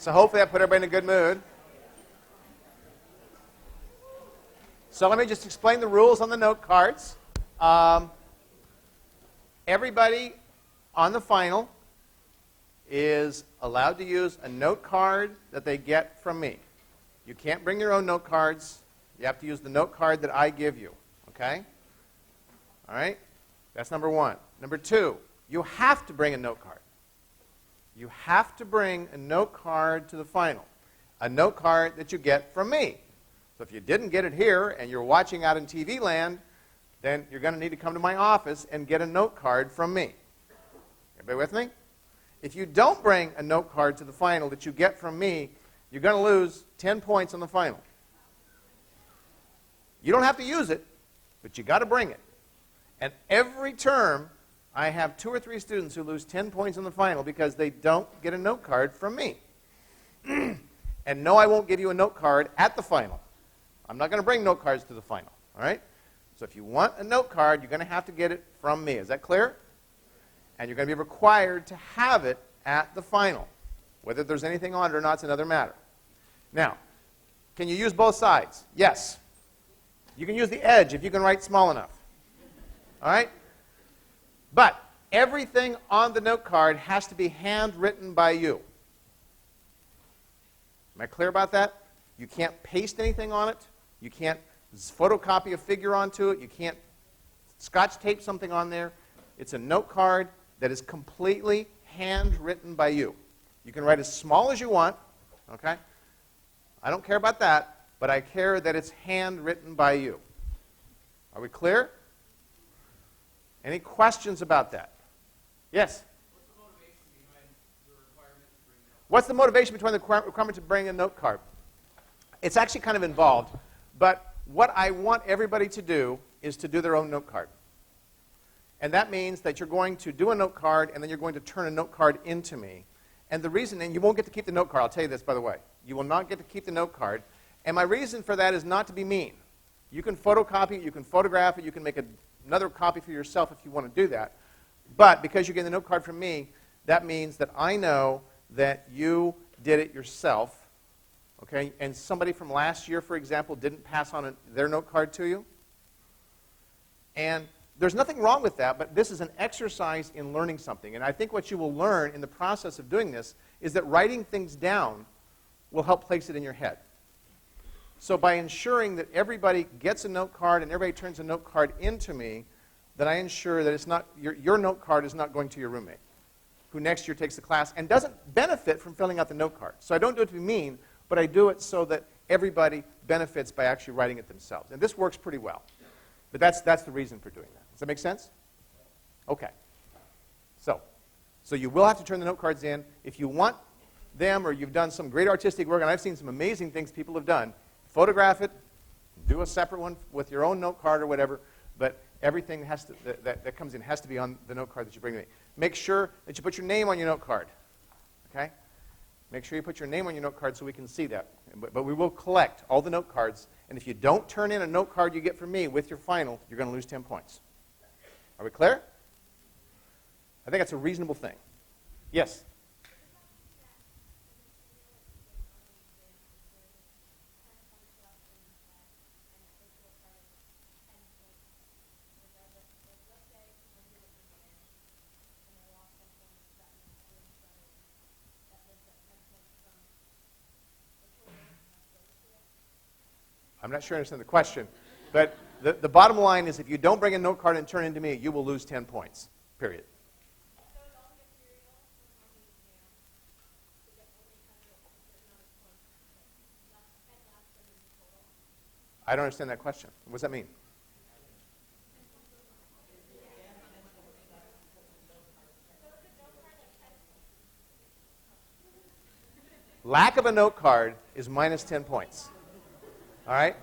So hopefully that put everybody in a good mood. So let me just explain the rules on the note cards. Everybody on the final is allowed to use a note card that they get from me. You can't bring your own note cards. You have to use the note card that I give you. Okay? All right? That's number one. Number two, you have to bring a note card. You have to bring a note card to the final. A note card that you get from me. So if you didn't get it here and you're watching out in TV land, then you're going to need to come to my office and get a note card from me. Everybody with me? If you don't bring a note card to the final that you get from me, you're going to lose 10 points on the final. You don't have to use it, but you got to bring it. And every term, I have 2 or 3 students who lose 10 points on the final because they don't get a note card from me. And no, I won't give you a note card at the final. I'm not going to bring note cards to the final. All right? So if you want a note card, you're going to have to get it from me. Is that clear? And you're going to be required to have it at the final. Whether there's anything on it or not is another matter. Now, can you use both sides? Yes. You can use the edge if you can write small enough. All right? But everything on the note card has to be handwritten by you. Am I clear about that? You can't paste anything on it. You can't photocopy a figure onto it. You can't scotch tape something on there. It's a note card that is completely handwritten by you. You can write as small as you want, okay? I don't care about that, but I care that it's handwritten by you. Are we clear? Any questions about that? Yes? What's the motivation behind the requirement to bring a note card? It's actually kind of involved, but what I want everybody to do is to do their own note card. And that means that you're going to do a note card, and then you're going to turn a note card into me. And the reason, and you won't get to keep the note card, I'll tell you this, by the way. You will not get to keep the note card. And my reason for that is not to be mean. You can photocopy it, you can photograph it, you can make another copy for yourself if you want to do that. But because you're getting the note card from me, that means that I know that you did it yourself. Okay? And somebody from last year, for example, didn't pass on their note card to you. And there's nothing wrong with that, but this is an exercise in learning something. And I think what you will learn in the process of doing this is that writing things down will help place it in your head. So by ensuring that everybody gets a note card and everybody turns a note card into me, then I ensure that it's not, your note card is not going to your roommate, who next year takes the class and doesn't benefit from filling out the note card. So I don't do it to be mean, but I do it so that everybody benefits by actually writing it themselves. And this works pretty well. But that's the reason for doing that. Does that make sense? Okay. So you will have to turn the note cards in. If you want them or you've done some great artistic work, and I've seen some amazing things people have done, photograph it, do a separate one with your own note card or whatever, but everything has to, that comes in has to be on the note card that you bring to me. Make sure that you put your name on your note card. Okay? Make sure you put your name on your note card so we can see that. But we will collect all the note cards, and if you don't turn in a note card you get from me with your final, you're going to lose 10 points. Are we clear? I think that's a reasonable thing. Yes? I'm not sure I understand the question, but the bottom line is if you don't bring a note card and turn it into me, you will lose 10 points, period. I don't understand that question. What does that mean? Lack of a note card is minus 10 points. All right?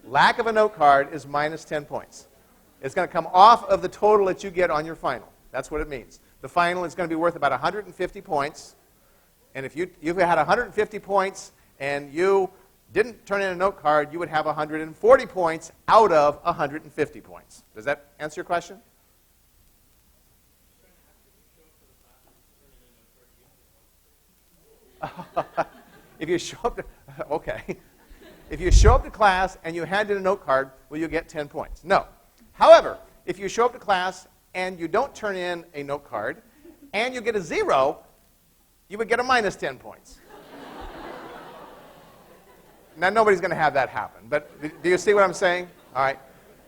Lack of a note card is minus 10 points. It's going to come off of the total that you get on your final. That's what it means. The final is going to be worth about 150 points. And if you had 150 points and you didn't turn in a note card, you would have 140 points out of 150 points. Does that answer your question? If you show up to, okay. If you show up to class and you hand in a note card, will you get 10 points? No. However, if you show up to class and you don't turn in a note card and you get a 0, you would get a minus 10 points. Now, nobody's going to have that happen, but do you see what I'm saying? All right.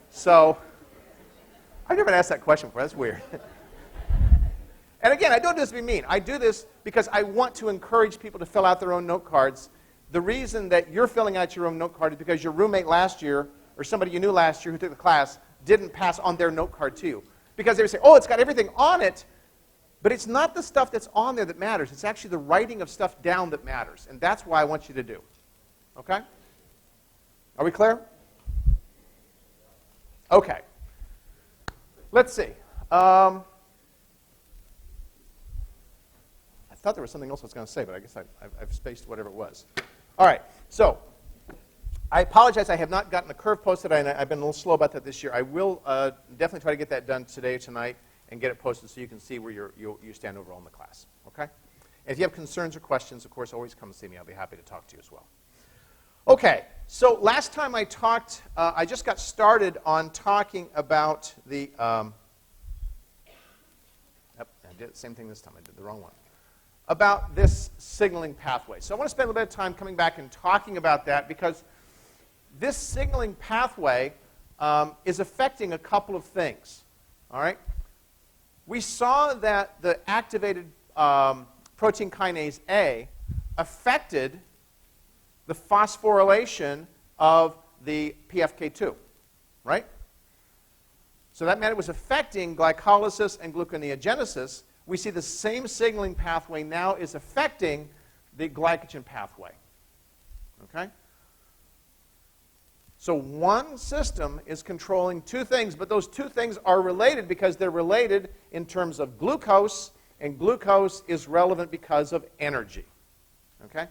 So, I've never been asked that question before. That's weird. And again, I don't do this to be mean. I do this because I want to encourage people to fill out their own note cards. The reason that you're filling out your own note card is because your roommate last year, or somebody you knew last year who took the class, didn't pass on their note card to you. Because they would say, oh, it's got everything on it, but it's not the stuff that's on there that matters. It's actually the writing of stuff down that matters. And that's what I want you to do. Okay? Are we clear? Okay. Let's see. I thought there was something else I was going to say, but I guess I've spaced whatever it was. All right. So I apologize. I have not gotten the curve posted. I've been a little slow about that this year. I will definitely try to get that done today or tonight and get it posted so you can see where you stand overall in the class. Okay? And if you have concerns or questions, of course, always come see me. I'll be happy to talk to you as well. Okay, so last time I talked, I just got started on talking about the, yep, I did the same thing this time. I did the wrong one. About this signaling pathway. So I want to spend a little bit of time coming back and talking about that because this signaling pathway is affecting a couple of things. All right? We saw that the activated protein kinase A affected the phosphorylation of the PFK2, right? So that meant it was affecting glycolysis and gluconeogenesis. We see the same signaling pathway now is affecting the glycogen pathway, okay? So one system is controlling two things, but those two things are related because they're related in terms of glucose, and glucose is relevant because of energy, okay?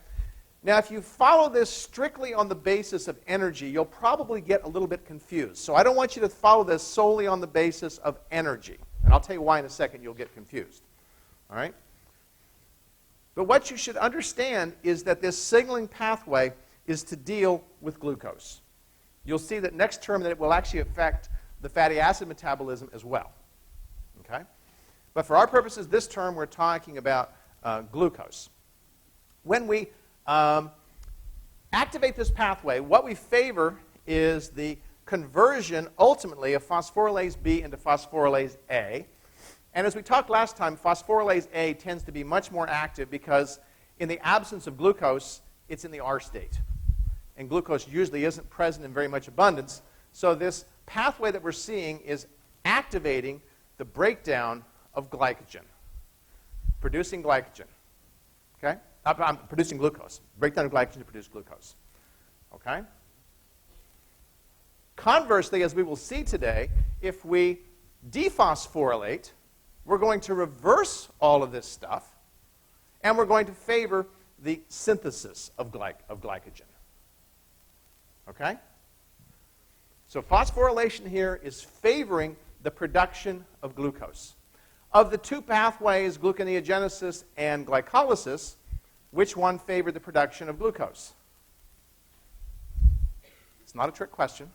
Now, if you follow this strictly on the basis of energy, you'll probably get a little bit confused. So I don't want you to follow this solely on the basis of energy. And I'll tell you why in a second you'll get confused. All right? But what you should understand is that this signaling pathway is to deal with glucose. You'll see that next term that it will actually affect the fatty acid metabolism as well. Okay? But for our purposes, this term we're talking about glucose. When we activate this pathway, what we favor is the conversion, ultimately, of phosphorylase B into phosphorylase A. And as we talked last time, phosphorylase A tends to be much more active because in the absence of glucose, it's in the R state. And glucose usually isn't present in very much abundance. So this pathway that we're seeing is activating the breakdown of glycogen, producing glycogen. Okay? I'm producing glucose. Breakdown of glycogen to produce glucose. Okay? Conversely, as we will see today, if we dephosphorylate, we're going to reverse all of this stuff, and we're going to favor the synthesis of glycogen. Okay? So phosphorylation here is favoring the production of glucose. Of the two pathways, gluconeogenesis and glycolysis, which one favored the production of glucose? It's not a trick question.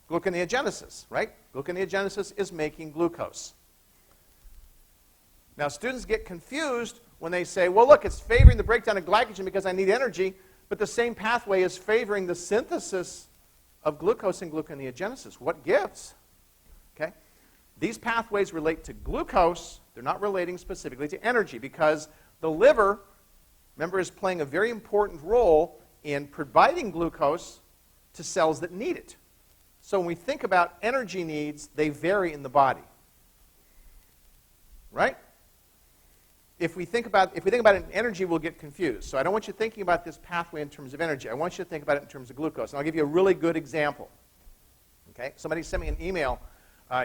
Gluconeogenesis, right? Gluconeogenesis is making glucose. Now, students get confused when they say, well, look, it's favoring the breakdown of glycogen because I need energy, but the same pathway is favoring the synthesis of glucose and gluconeogenesis. What gives? Okay? These pathways relate to glucose. They're not relating specifically to energy because the liver, remember, is playing a very important role in providing glucose to cells that need it. So when we think about energy needs, they vary in the body. Right? If we think about it in energy, we'll get confused. So I don't want you thinking about this pathway in terms of energy. I want you to think about it in terms of glucose. And I'll give you a really good example. Okay? Somebody sent me an email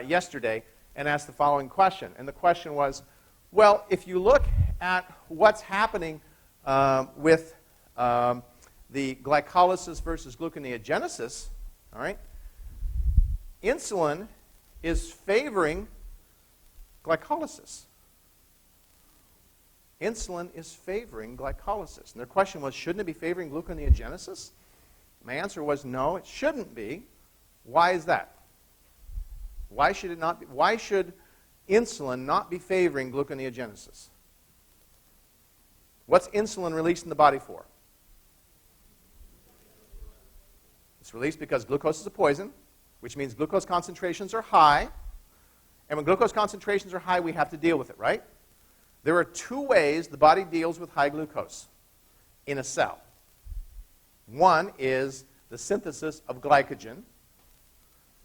yesterday and asked the following question. And the question was, well, if you look at what's happening with the glycolysis versus gluconeogenesis, all right, insulin is favoring glycolysis. insulin is favoring glycolysis. And their question was, shouldn't it be favoring gluconeogenesis? My answer was, no, it shouldn't be. Why is that? Why should it not be? Why should insulin not be favoring gluconeogenesis? What's insulin released in the body for? It's released because glucose is a poison, which means glucose concentrations are high. And when glucose concentrations are high, we have to deal with it, right? There are two ways the body deals with high glucose in a cell. One is the synthesis of glycogen,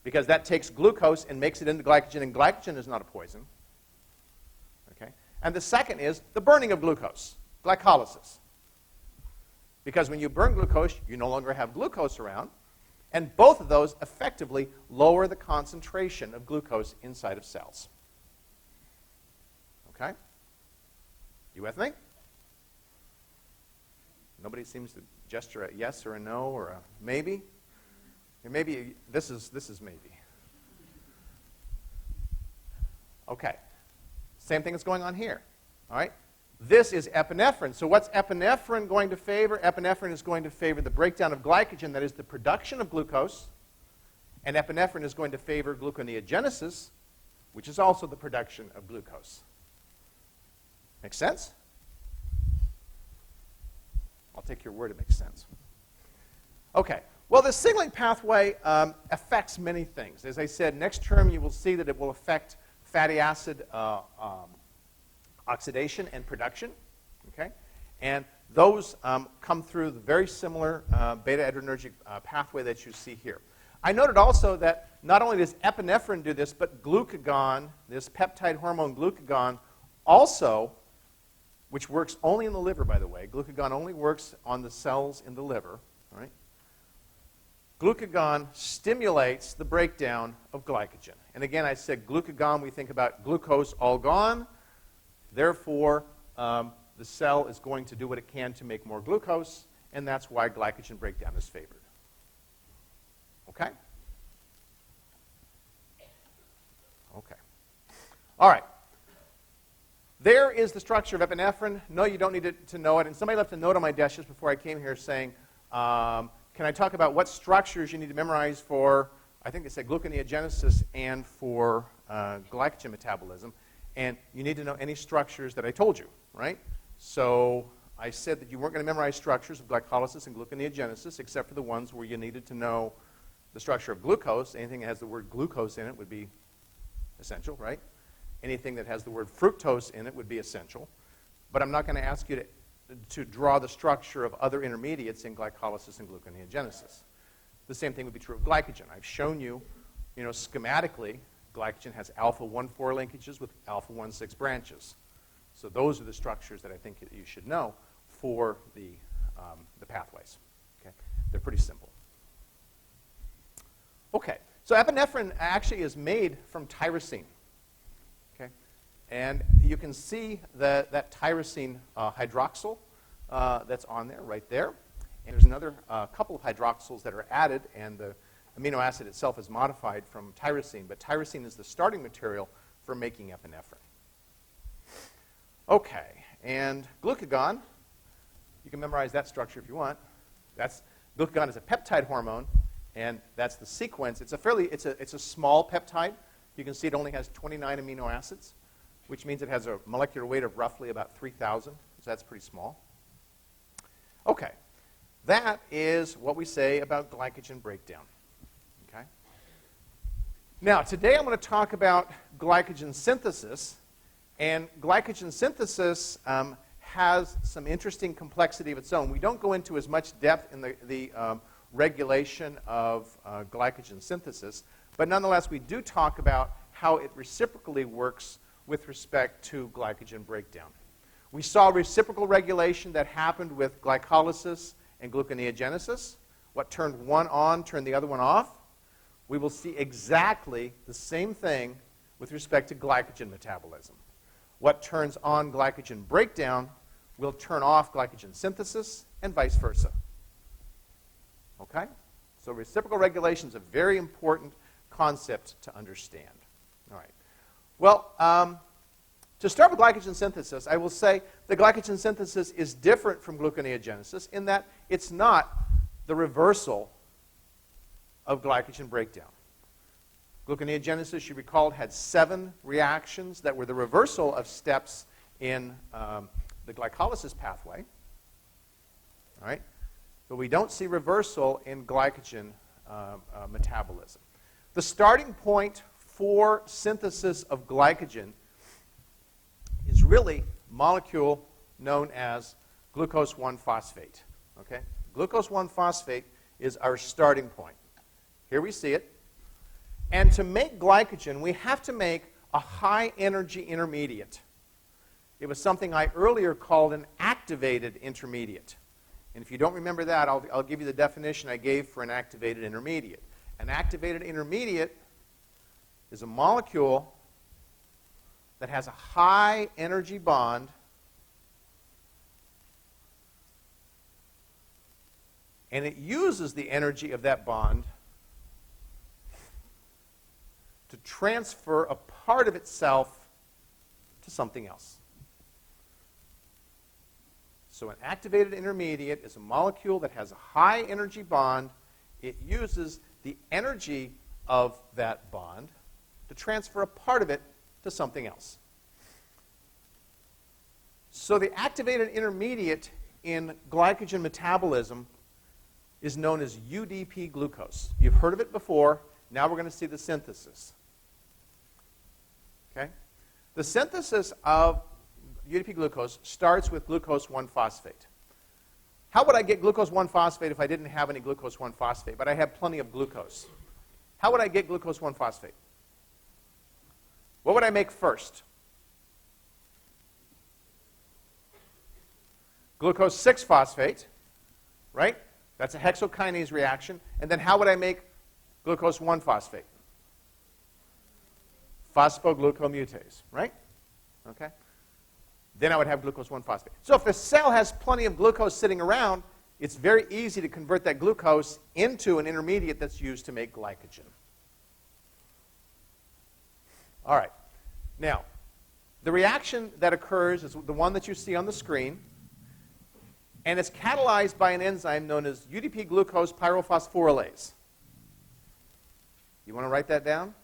because that takes glucose and makes it into glycogen, and glycogen is not a poison. Okay? And the second is the burning of glucose, glycolysis. Because when you burn glucose, you no longer have glucose around, and both of those effectively lower the concentration of glucose inside of cells. Okay? You with me? Nobody seems to gesture a yes or a no or a maybe. Or maybe this is maybe. Okay. Same thing that's going on here. All right? This is epinephrine. So what's epinephrine going to favor? Epinephrine is going to favor the breakdown of glycogen, that is the production of glucose. And epinephrine is going to favor gluconeogenesis, which is also the production of glucose. Make sense? I'll take your word it makes sense. Okay. Well, the signaling pathway affects many things. As I said, next term you will see that it will affect fatty acid oxidation and production. Okay? And those come through the very similar beta-adrenergic pathway that you see here. I noted also that not only does epinephrine do this, but glucagon, this peptide hormone glucagon, also, which works only in the liver, by the way. Glucagon only works on the cells in the liver. All right? Glucagon stimulates the breakdown of glycogen. And again, I said glucagon, we think about glucose all gone. Therefore, the cell is going to do what it can to make more glucose, and that's why glycogen breakdown is favored. Okay? Okay. All right. There is the structure of epinephrine. No, you don't need to know it. And somebody left a note on my desk just before I came here saying, can I talk about what structures you need to memorize for, I think they said gluconeogenesis and for glycogen metabolism. And you need to know any structures that I told you, right? So I said that you weren't going to memorize structures of glycolysis and gluconeogenesis except for the ones where you needed to know the structure of glucose. Anything that has the word glucose in it would be essential, right? Anything that has the word fructose in it would be essential. But I'm not going to ask you to draw the structure of other intermediates in glycolysis and gluconeogenesis. The same thing would be true of glycogen. I've shown you, schematically, glycogen has alpha-1,4 linkages with alpha-1,6 branches. So those are the structures that I think that you should know for the pathways. Okay? They're pretty simple. Okay, so epinephrine actually is made from tyrosine. Okay? And you can see that tyrosine hydroxyl that's on there, right there. And there's another couple of hydroxyls that are added, and the amino acid itself is modified from tyrosine, but tyrosine is the starting material for making epinephrine. Okay, and glucagon, you can memorize that structure if you want. Glucagon is a peptide hormone, and that's the sequence. It's a small peptide. You can see it only has 29 amino acids, which means it has a molecular weight of roughly about 3,000, so that's pretty small. Okay, that is what we say about glycogen breakdown. Okay. Now, today I'm going to talk about glycogen synthesis, and glycogen synthesis has some interesting complexity of its own. We don't go into as much depth in the regulation of glycogen synthesis, but nonetheless, we do talk about how it reciprocally works with respect to glycogen breakdown. We saw reciprocal regulation that happened with glycolysis and gluconeogenesis. What turned one on turned the other one off. We will see exactly the same thing with respect to glycogen metabolism. What turns on glycogen breakdown will turn off glycogen synthesis, and vice versa. Okay? So reciprocal regulation is a very important concept to understand. All right. Well, To start with glycogen synthesis, I will say the glycogen synthesis is different from gluconeogenesis in that it's not the reversal of glycogen breakdown. Gluconeogenesis, you recall, had 7 reactions that were the reversal of steps in the glycolysis pathway. All right? But we don't see reversal in glycogen metabolism. The starting point for synthesis of glycogen is really a molecule known as glucose 1-phosphate. Okay? Glucose 1-phosphate is our starting point. Here we see it. And to make glycogen, we have to make a high-energy intermediate. It was something I earlier called an activated intermediate. And if you don't remember that, I'll give you the definition I gave for an activated intermediate. An activated intermediate is a molecule that has a high energy bond and it uses the energy of that bond to transfer a part of itself to something else. So an activated intermediate is a molecule that has a high energy bond. It uses the energy of that bond to transfer a part of it to something else. So the activated intermediate in glycogen metabolism is known as UDP-Glucose. You've heard of it before. Now we're going to see the synthesis. Okay? The synthesis of UDP-Glucose starts with glucose 1-phosphate. How would I get glucose 1-phosphate if I didn't have any glucose 1-phosphate, but I have plenty of glucose? How would I get glucose 1-phosphate? What would I make first? Glucose 6-phosphate, right? That's a hexokinase reaction. And then how would I make glucose 1-phosphate? Phosphoglucomutase, right? Okay. Then I would have glucose 1-phosphate. So if the cell has plenty of glucose sitting around, it's very easy to convert that glucose into an intermediate that's used to make glycogen. All right. Now, the reaction that occurs is the one that you see on the screen, and it's catalyzed by an enzyme known as UDP-Glucose pyrophosphorylase. You want to write that down?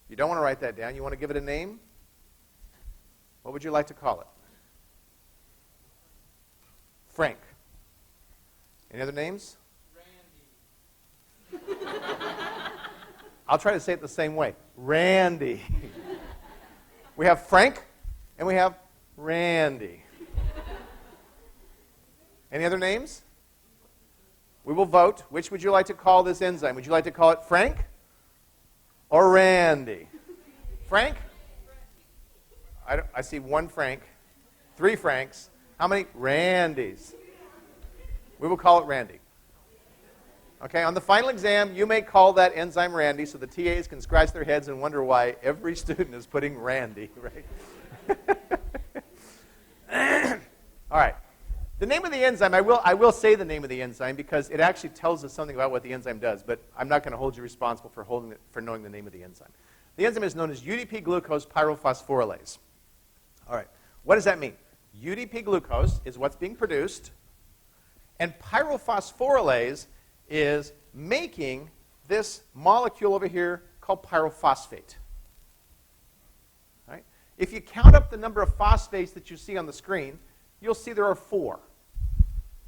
You don't want to write that down. You want to give it a name? What would you like to call it? Frank. Any other names? Randy. I'll try to say it the same way. Randy. We have Frank and we have Randy. Any other names? We will vote. Which would you like to call this enzyme? Would you like to call it Frank or Randy? Frank? I see 1 Frank, 3 Franks. How many? Randys. We will call it Randy. Okay, on the final exam, you may call that enzyme Randy so the TAs can scratch their heads and wonder why every student is putting Randy, right? All right. The name of the enzyme, I will say the name of the enzyme because it actually tells us something about what the enzyme does, but I'm not going to hold you responsible for knowing the name of the enzyme. The enzyme is known as UDP-Glucose pyrophosphorylase. All right. What does that mean? UDP-Glucose is what's being produced, and pyrophosphorylase is making this molecule over here called pyrophosphate. All right? If you count up the number of phosphates that you see on the screen, you'll see there are 4.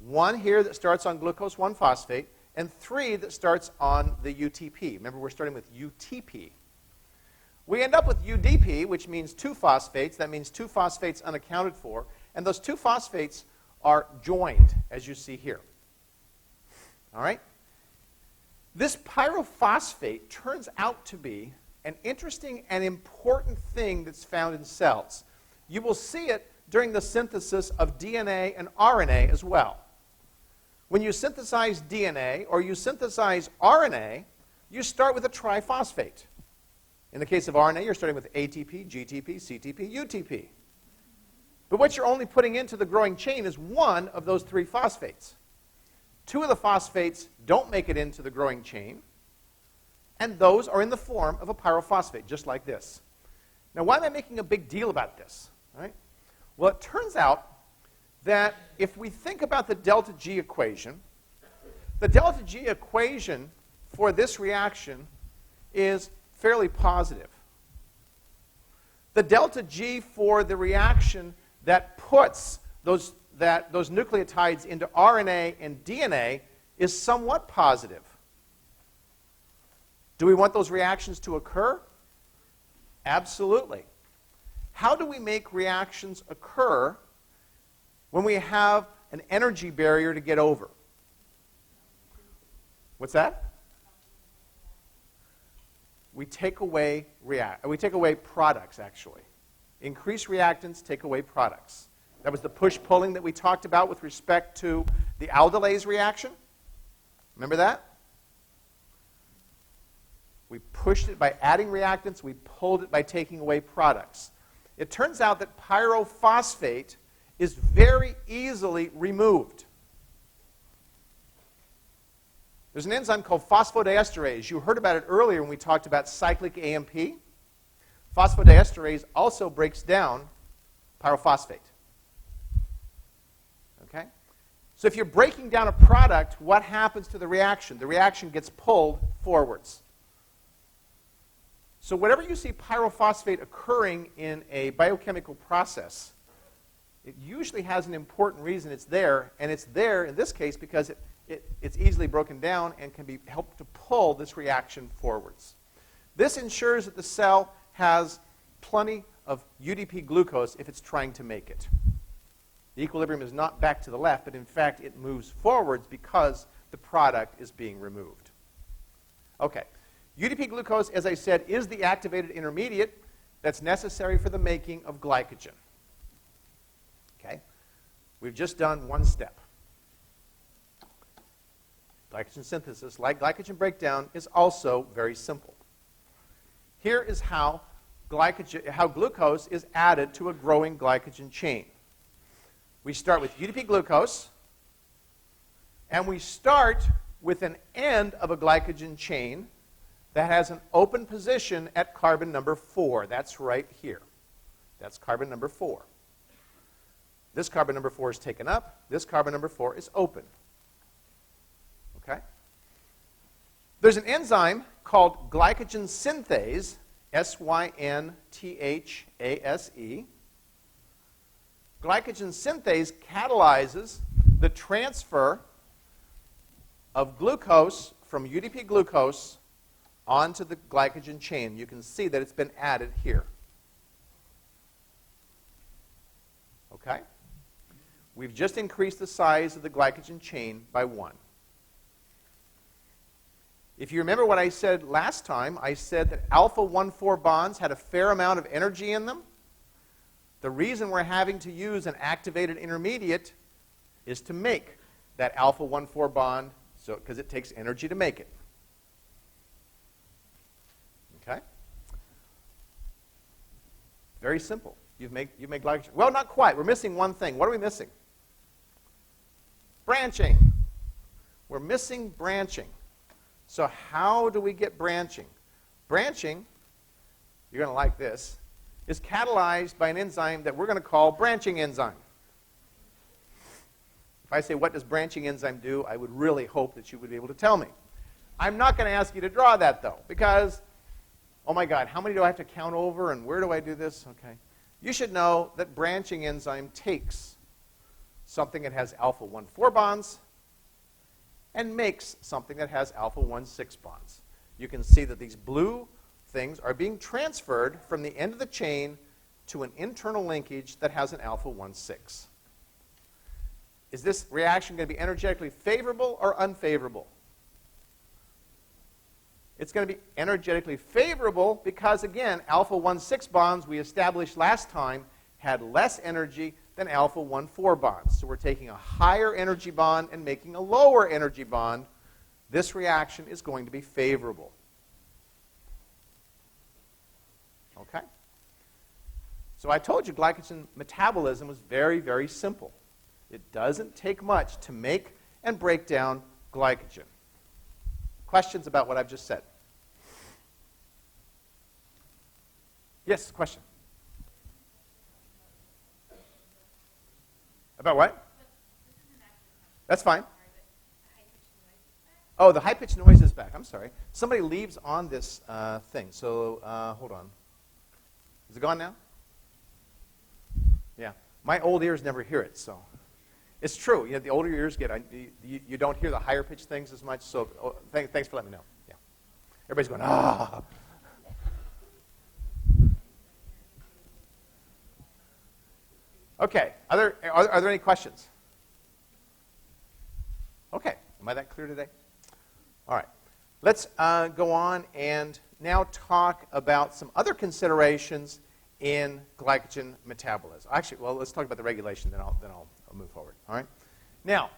1 here that starts on glucose 1-phosphate, and 3 that starts on the UTP. Remember, we're starting with UTP. We end up with UDP, which means 2 phosphates. That means 2 phosphates unaccounted for. And those 2 phosphates are joined, as you see here. All right? This pyrophosphate turns out to be an interesting and important thing that's found in cells. You will see it during the synthesis of DNA and RNA as well. When you synthesize DNA or you synthesize RNA, you start with a triphosphate. In the case of RNA, you're starting with ATP, GTP, CTP, UTP. But what you're only putting into the growing chain is 1 of those 3 phosphates. 2 of the phosphates don't make it into the growing chain, and those are in the form of a pyrophosphate, just like this. Now, why am I making a big deal about this? Right? Well, it turns out that if we think about the delta G equation, the delta G equation for this reaction is fairly positive. The delta G for the reaction that puts those nucleotides into RNA and DNA is somewhat positive. Do we want those reactions to occur? Absolutely. How do we make reactions occur when we have an energy barrier to get over? What's that? We take away products, actually. Increase reactants, take away products. That was the push-pulling that we talked about with respect to the aldolase reaction. Remember that? We pushed it by adding reactants. We pulled it by taking away products. It turns out that pyrophosphate is very easily removed. There's an enzyme called phosphodiesterase. You heard about it earlier when we talked about cyclic AMP. Phosphodiesterase also breaks down pyrophosphate. Okay? So if you're breaking down a product, what happens to the reaction? The reaction gets pulled forwards. So whenever you see pyrophosphate occurring in a biochemical process, it usually has an important reason it's there, and it's there in this case because it's easily broken down and can be helped to pull this reaction forwards. This ensures that the cell has plenty of UDP-Glucose if it's trying to make it. The equilibrium is not back to the left, but in fact it moves forwards because the product is being removed. Okay. UDP-Glucose, as I said, is the activated intermediate that's necessary for the making of glycogen. Okay? We've just done one step. Glycogen synthesis, like glycogen breakdown, is also very simple. Here is how glucose is added to a growing glycogen chain. We start with UDP-Glucose, and we start with an end of a glycogen chain that has an open position at carbon number 4. That's right here. That's carbon number 4. This carbon number 4 is taken up. This carbon number 4 is open. Okay? There's an enzyme called Glycogen Synthase, Synthase. Glycogen synthase catalyzes the transfer of glucose from UDP-Glucose onto the glycogen chain. You can see that it's been added here. Okay? We've just increased the size of the glycogen chain by 1. If you remember what I said last time, I said that alpha 1,4 bonds had a fair amount of energy in them. The reason we're having to use an activated intermediate is to make that alpha 1,4 bond, because it takes energy to make it. Okay? Very simple. You make glycogen. Well, not quite. We're missing one thing. What are we missing? Branching. We're missing branching. So how do we get branching? Branching, you're going to like this, is catalyzed by an enzyme that we're going to call branching enzyme. If I say, what does branching enzyme do, I would really hope that you would be able to tell me. I'm not going to ask you to draw that, though, because, oh my God, how many do I have to count over, and where do I do this? Okay. You should know that branching enzyme takes something that has alpha 1,4 bonds and makes something that has alpha 1,6 bonds. You can see that these blue things are being transferred from the end of the chain to an internal linkage that has an alpha 1,6. Is this reaction going to be energetically favorable or unfavorable? It's going to be energetically favorable because, again, alpha 1,6 bonds we established last time had less energy than alpha 1,4 bonds. So we're taking a higher energy bond and making a lower energy bond. This reaction is going to be favorable. Okay? So I told you glycogen metabolism was very, very simple. It doesn't take much to make and break down glycogen. Questions about what I've just said? Yes, question. About what? That's fine. Oh, the high-pitched noise is back. I'm sorry. Somebody leaves on this thing. So hold on. Is it gone now? Yeah. My old ears never hear it, so. It's true. You know, the older your ears get, you don't hear the higher-pitched things as much. So thanks for letting me know. Yeah. Everybody's going, ah. Okay. Are there any questions? Okay. Am I that clear today? All right. Let's go on and now talk about some other considerations in glycogen metabolism. Actually, well, let's talk about the regulation, then I'll move forward. All right. Now,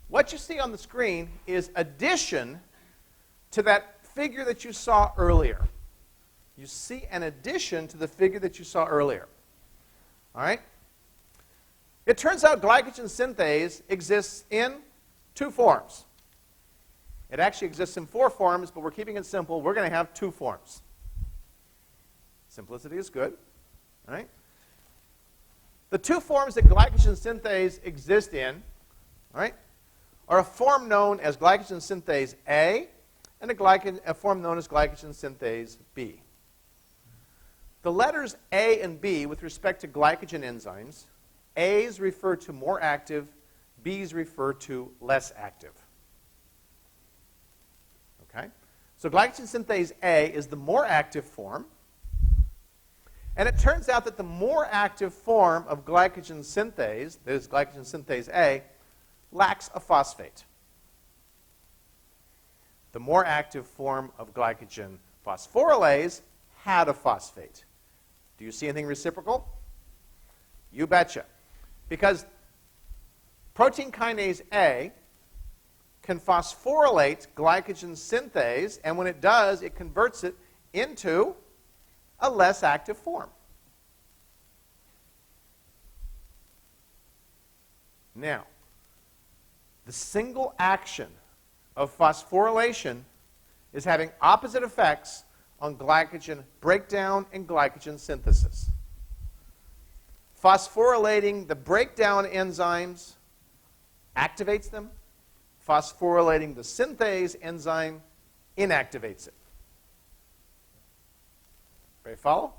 what you see on the screen is addition to that figure that you saw earlier. You see an addition to the figure that you saw earlier. All right. It turns out glycogen synthase exists in two forms. It actually exists in four forms, but we're keeping it simple. We're going to have two forms. Simplicity is good. All right? The two forms that glycogen synthase exist in, all right, are a form known as glycogen synthase A and a form known as glycogen synthase B. The letters A and B with respect to glycogen enzymes, A's refer to more active, B's refer to less active. Okay? So glycogen synthase A is the more active form. And it turns out that the more active form of glycogen synthase, that is glycogen synthase A, lacks a phosphate. The more active form of glycogen phosphorylase had a phosphate. Do you see anything reciprocal? You betcha. Because protein kinase A can phosphorylate glycogen synthase, and when it does, it converts it into a less active form. Now, the single action of phosphorylation is having opposite effects on glycogen breakdown and glycogen synthesis. Phosphorylating the breakdown enzymes activates them. Phosphorylating the synthase enzyme inactivates it. Ready to follow?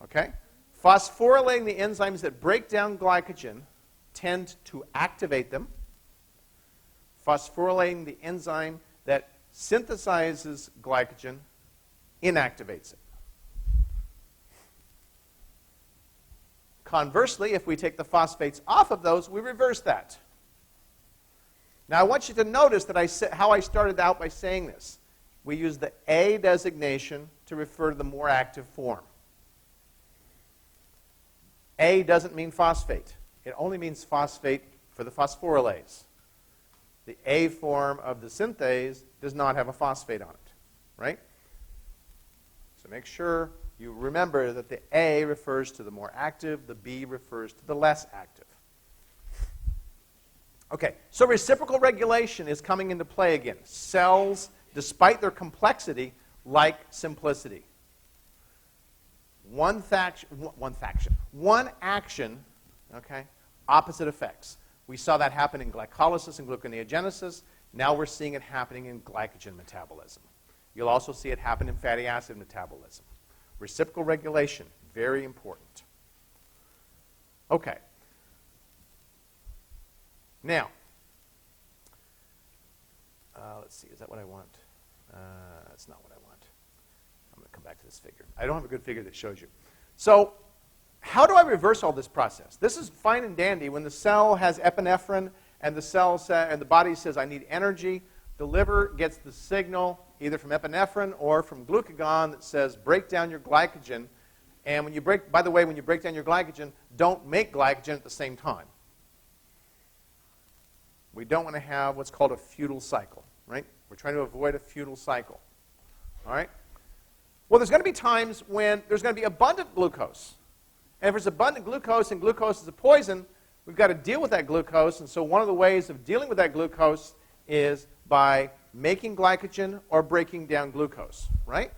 Okay. Phosphorylating the enzymes that break down glycogen tend to activate them. Phosphorylating the enzyme that synthesizes glycogen inactivates it. Conversely, if we take the phosphates off of those, we reverse that. Now, I want you to notice that how I started out by saying this. We use the A designation to refer to the more active form. A doesn't mean phosphate. It only means phosphate for the phosphorylase. The A form of the synthase does not have a phosphate on it, right? So make sure you remember that the A refers to the more active, the B refers to the less active. Okay, so reciprocal regulation is coming into play again. Cells, despite their complexity, like simplicity. One action, okay, opposite effects. We saw that happen in glycolysis and gluconeogenesis. Now we're seeing it happening in glycogen metabolism. You'll also see it happen in fatty acid metabolism. Reciprocal regulation, very important. Okay. Now, let's see, is that what I want? That's not what I want. I'm going to come back to this figure. I don't have a good figure that shows you. So, how do I reverse all this process? This is fine and dandy when the cell has epinephrine and the body says, I need energy. The liver gets the signal either from epinephrine or from glucagon that says, break down your glycogen. And when you break down your glycogen, don't make glycogen at the same time. We don't want to have what's called a futile cycle, right? We're trying to avoid a futile cycle, all right? Well, there's going to be times when there's going to be abundant glucose. And if there's abundant glucose and glucose is a poison, we've got to deal with that glucose. And so one of the ways of dealing with that glucose is by making glycogen or breaking down glucose, right?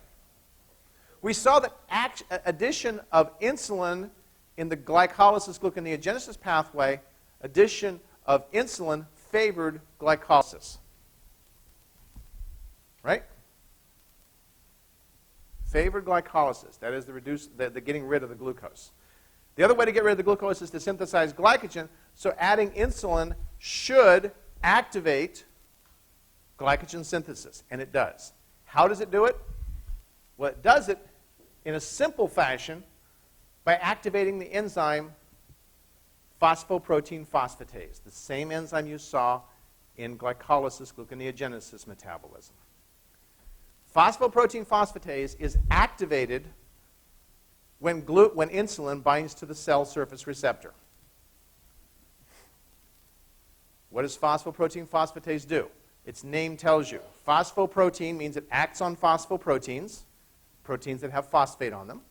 We saw that addition of insulin in the glycolysis gluconeogenesis pathway, addition of insulin favored glycolysis. Right? Favored glycolysis. That is the getting rid of the glucose. The other way to get rid of the glucose is to synthesize glycogen, so adding insulin should activate glycogen synthesis, and it does. How does it do it? Well, it does it in a simple fashion by activating the enzyme phosphoprotein phosphatase, the same enzyme you saw in glycolysis gluconeogenesis metabolism. Phosphoprotein phosphatase is activated when insulin binds to the cell surface receptor. What does phosphoprotein phosphatase do? Its name tells you. Phosphoprotein means it acts on phosphoproteins, proteins that have phosphate on them.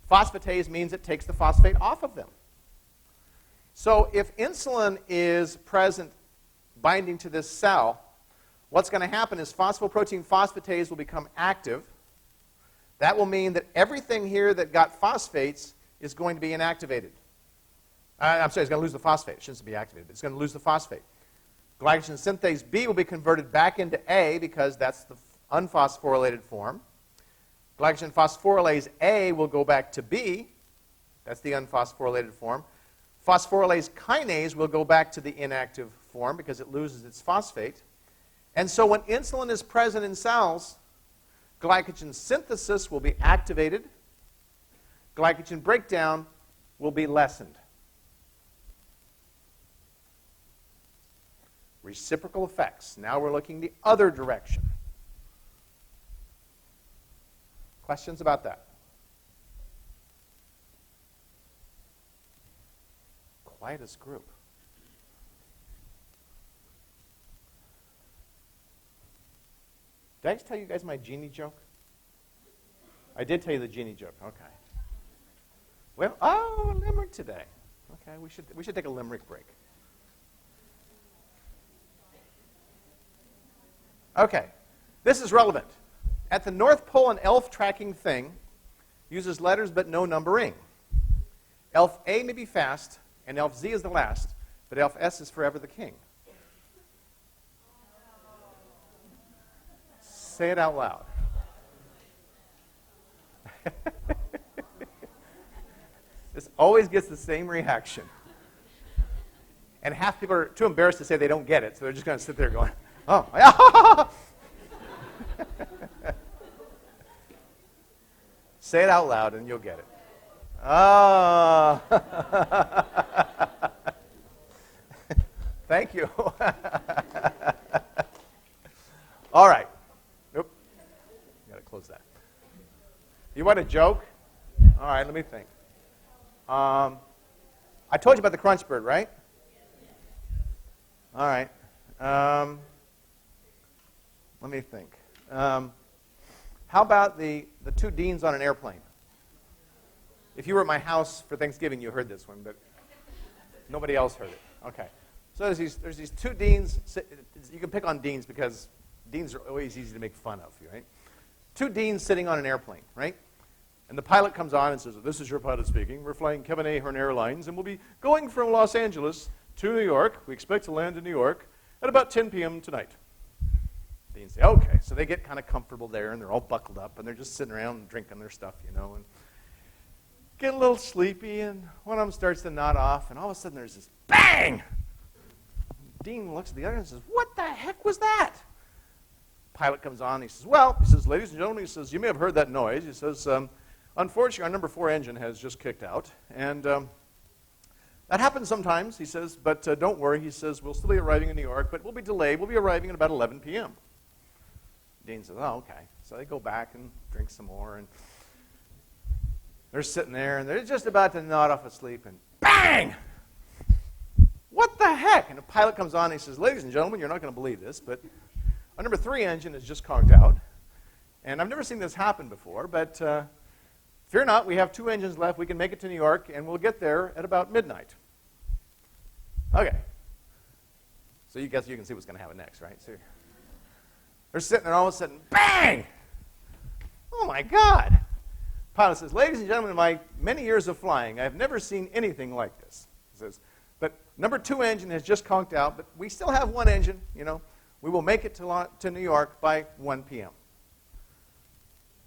Phosphatase means it takes the phosphate off of them. So if insulin is present binding to this cell, what's going to happen is phosphoprotein phosphatase will become active. That will mean that everything here that got phosphates is going to be inactivated. I'm sorry, it's going to lose the phosphate. It shouldn't be activated, but it's going to lose the phosphate. Glycogen synthase B will be converted back into A because that's the unphosphorylated form. Glycogen phosphorylase A will go back to B. That's the unphosphorylated form. Phosphorylase kinase will go back to the inactive form because it loses its phosphate. And so when insulin is present in cells, glycogen synthesis will be activated. Glycogen breakdown will be lessened. Reciprocal effects. Now we're looking the other direction. Questions about that? Quietest group. Did I just tell you guys my genie joke? I did tell you the genie joke. Okay. Well, oh, limerick today. Okay, we should take a limerick break. Okay, this is relevant. At the North Pole, an elf tracking thing uses letters but no numbering. Elf A may be fast, and elf Z is the last, but elf S is forever the king. Say it out loud. This always gets the same reaction. And half people are too embarrassed to say they don't get it, so they're just going to sit there going, oh, yeah. Say it out loud and you'll get it. Oh. Thank you. All right. Nope. Got to close that. You want a joke? All right, let me think. I told you about the crunch bird, right? All right. Let me think. How about the two deans on an airplane? If you were at my house for Thanksgiving, you heard this one, but nobody else heard it. Okay. So there's these two deans. You can pick on deans because deans are always easy to make fun of, right? Two deans sitting on an airplane, right? And the pilot comes on and says, this is your pilot speaking. We're flying Kevin Ahern Airlines, and we'll be going from Los Angeles to New York. We expect to land in New York at about 10 p.m. tonight. Deans say, okay. So they get kind of comfortable there, and they're all buckled up, and they're just sitting around and drinking their stuff, you know, and get a little sleepy, and one of them starts to nod off, and all of a sudden there's this bang! Dean looks at the other and says, what the heck was that? Pilot comes on, he says, ladies and gentlemen, he says, you may have heard that noise. He says, unfortunately, our number 4 engine has just kicked out, and that happens sometimes, he says, but don't worry. He says, we'll still be arriving in New York, but we'll be delayed. We'll be arriving at about 11 p.m. Dean says, oh, okay. So they go back and drink some more, and they're sitting there, and they're just about to nod off asleep, and bang! What the heck? And the pilot comes on, and he says, ladies and gentlemen, you're not going to believe this, but our number 3 engine has just conked out, and I've never seen this happen before, but fear not, we have 2 engines left. We can make it to New York, and we'll get there at about midnight. Okay. So you guess you can see what's going to happen next, right? So they're sitting there, all of a sudden, bang! Oh, my God. Pilot says, ladies and gentlemen, in my many years of flying, I have never seen anything like this. He says, but number 2 engine has just conked out, but we still have 1 engine, you know. We will make it to New York by 1 p.m.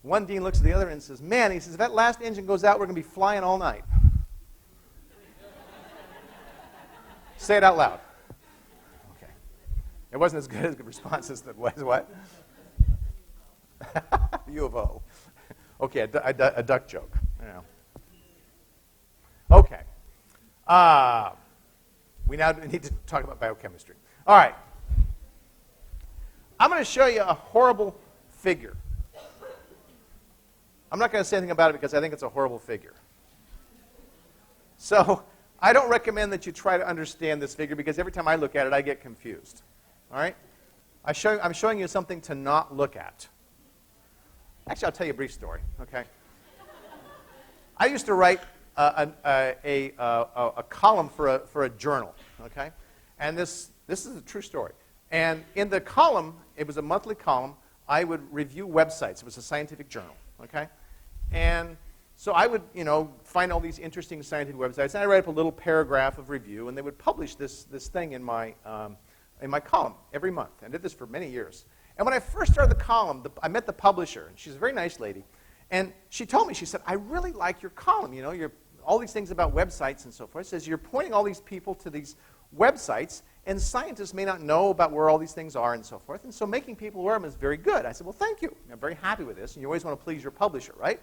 One dean looks at the other and says, man, he says, if that last engine goes out, we're going to be flying all night. Say it out loud. Okay. It wasn't as good as the response as that was what? U of O. Okay, a duck joke. You know. Okay. We now need to talk about biochemistry. All right. I'm going to show you a horrible figure. I'm not going to say anything about it because I think it's a horrible figure. So I don't recommend that you try to understand this figure because every time I look at it, I get confused. All right? I'm showing you something to not look at. Actually, I'll tell you a brief story. Okay? I used to write a column for a journal. Okay? And this is a true story. And in the column, it was a monthly column, I would review websites. It was a scientific journal. Okay? And so I would, you know, find all these interesting scientific websites, and I write up a little paragraph of review, and they would publish this thing in my column every month. I did this for many years. And when I first started the column, I met the publisher, and she's a very nice lady, and she told me, she said, I really like your column, you know, all these things about websites and so forth. She says, you're pointing all these people to these websites, and scientists may not know about where all these things are and so forth, and so making people aware of them is very good. I said, well, thank you. I'm very happy with this, and you always want to please your publisher, right?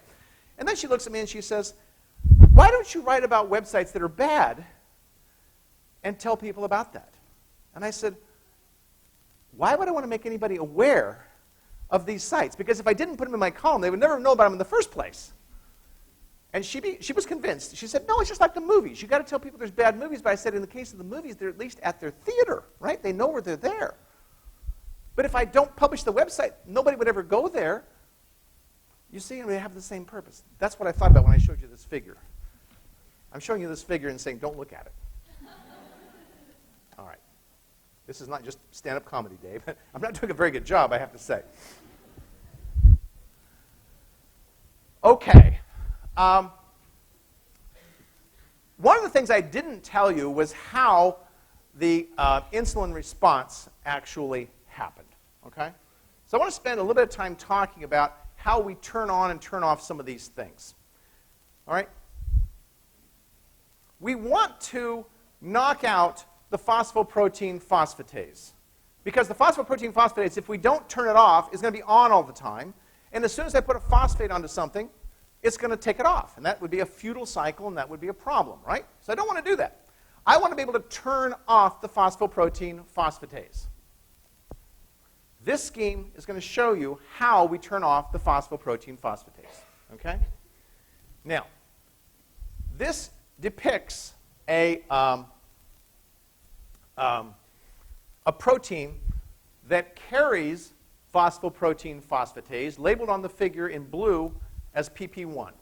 And then she looks at me and she says, why don't you write about websites that are bad and tell people about that? And I said, why would I want to make anybody aware of these sites? Because if I didn't put them in my column, they would never know about them in the first place. And she was convinced. She said, no, it's just like the movies. You've got to tell people there's bad movies. But I said, in the case of the movies, they're at least at their theater, right? They know where they're there. But if I don't publish the website, nobody would ever go there. You see, they have the same purpose. That's what I thought about when I showed you this figure. I'm showing you this figure and saying, don't look at it. All right. This is not just stand-up comedy, Dave. I'm not doing a very good job, I have to say. Okay. One of the things I didn't tell you was how the insulin response actually happened. Okay? So I want to spend a little bit of time talking about how we turn on and turn off some of these things. All right? We want to knock out the phosphoprotein phosphatase. Because the phosphoprotein phosphatase, if we don't turn it off, is going to be on all the time. And as soon as I put a phosphate onto something, it's going to take it off. And that would be a futile cycle, and that would be a problem, right? So I don't want to do that. I want to be able to turn off the phosphoprotein phosphatase. This scheme is going to show you how we turn off the phosphoprotein phosphatase. Okay? Now, this depicts a protein that carries phosphoprotein phosphatase, labeled on the figure in blue as PP1.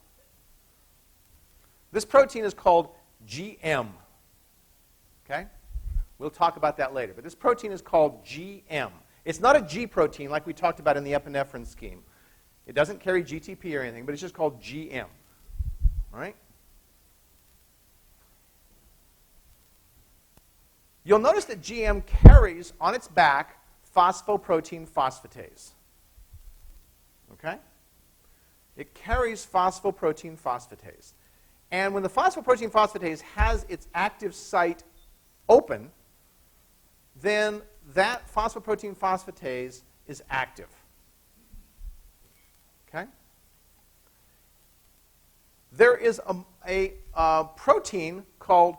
This protein is called GM. Okay? We'll talk about that later. But this protein is called GM. It's not a G protein like we talked about in the epinephrine scheme. It doesn't carry GTP or anything, but it's just called GM. All right? You'll notice that GM carries on its back phosphoprotein phosphatase. Okay? It carries phosphoprotein phosphatase. And when the phosphoprotein phosphatase has its active site open, then that phosphoprotein phosphatase is active. Okay? There is a protein called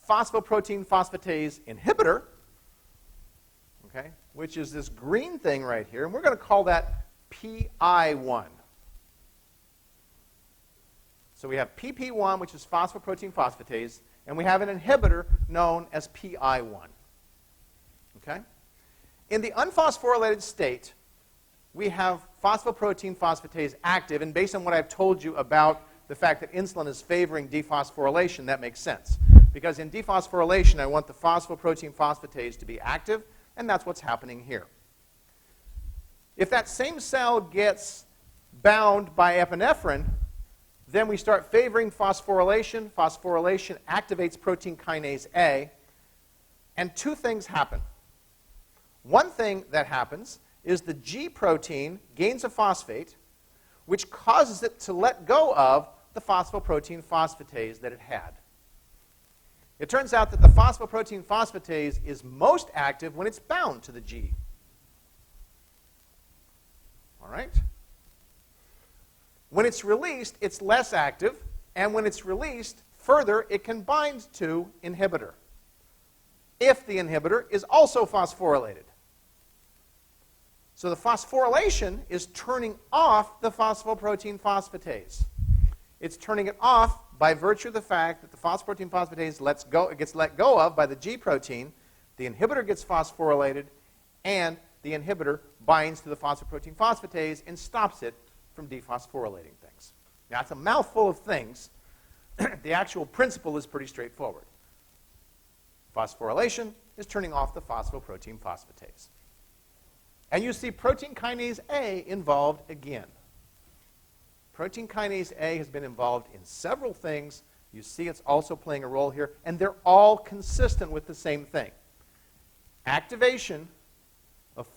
phosphoprotein phosphatase inhibitor, okay, which is this green thing right here, and we're going to call that PI1. So we have PP1, which is phosphoprotein phosphatase, and we have an inhibitor known as PI1. Okay? In the unphosphorylated state, we have phosphoprotein phosphatase active, and based on what I've told you about the fact that insulin is favoring dephosphorylation, that makes sense. Because in dephosphorylation, I want the phosphoprotein phosphatase to be active, and that's what's happening here. If that same cell gets bound by epinephrine, then we start favoring phosphorylation. Phosphorylation activates protein kinase A, and two things happen. One thing that happens is the G protein gains a phosphate, which causes it to let go of the phosphoprotein phosphatase that it had. It turns out that the phosphoprotein phosphatase is most active when it's bound to the G. All right? When it's released, it's less active, and when it's released, further, it can bind to inhibitor, if the inhibitor is also phosphorylated. So the phosphorylation is turning off the phosphoprotein phosphatase. It's turning it off by virtue of the fact that the phosphoprotein phosphatase gets let go of by the G protein, the inhibitor gets phosphorylated, and the inhibitor binds to the phosphoprotein phosphatase and stops it from dephosphorylating things. Now, it's a mouthful of things. The actual principle is pretty straightforward. Phosphorylation is turning off the phosphoprotein phosphatase. And you see protein kinase A involved again. Protein kinase A has been involved in several things. You see it's also playing a role here, and they're all consistent with the same thing. Activation of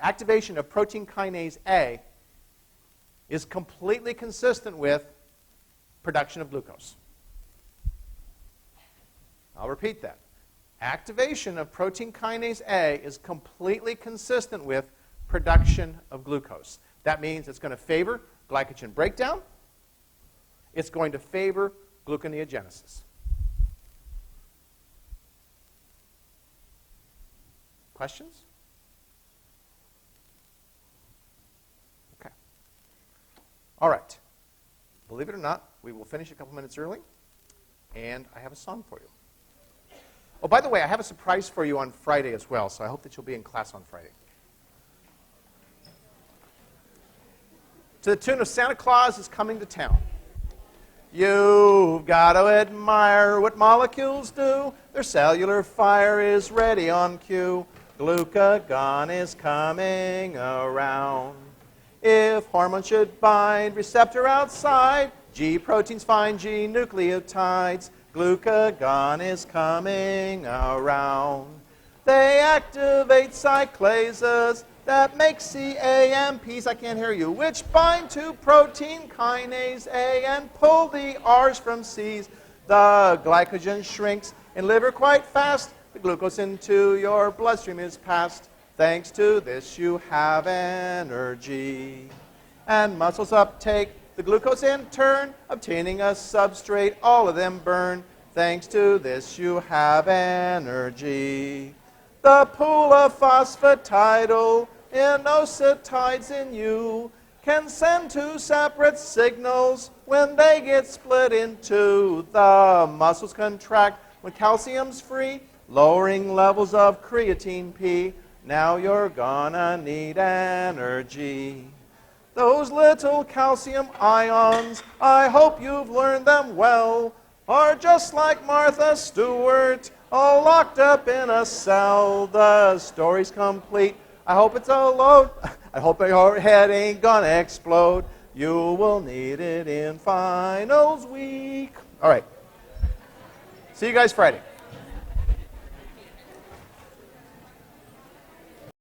activation of protein kinase A is completely consistent with production of glucose. I'll repeat that. Activation of protein kinase A is completely consistent with production of glucose. That means it's going to favor glycogen breakdown. It's going to favor gluconeogenesis. Questions? Okay. All right. Believe it or not, we will finish a couple minutes early, and I have a song for you. Oh, by the way, I have a surprise for you on Friday as well, so I hope that you'll be in class on Friday. To the tune of Santa Claus is Coming to Town. You've got to admire what molecules do. Their cellular fire is ready on cue. Glucagon is coming around. If hormone should bind receptor outside, G proteins find G nucleotides. Glucagon is coming around. They activate cyclases that make CAMPs, I can't hear you, which bind to protein kinase A and pull the R's from C's. The glycogen shrinks in liver quite fast. The glucose into your bloodstream is passed. Thanks to this you have energy. And muscles uptake the glucose in turn, obtaining a substrate, all of them burn. Thanks to this you have energy. The pool of phosphatidyl inositides in you can send two separate signals when they get split in two. The muscles contract when calcium's free, lowering levels of creatine P. Now you're gonna need energy. Those little calcium ions, I hope you've learned them well, are just like Martha Stewart, all locked up in a cell. The story's complete. I hope it's a load. I hope your head ain't gonna explode. You will need it in finals week. All right. See you guys Friday.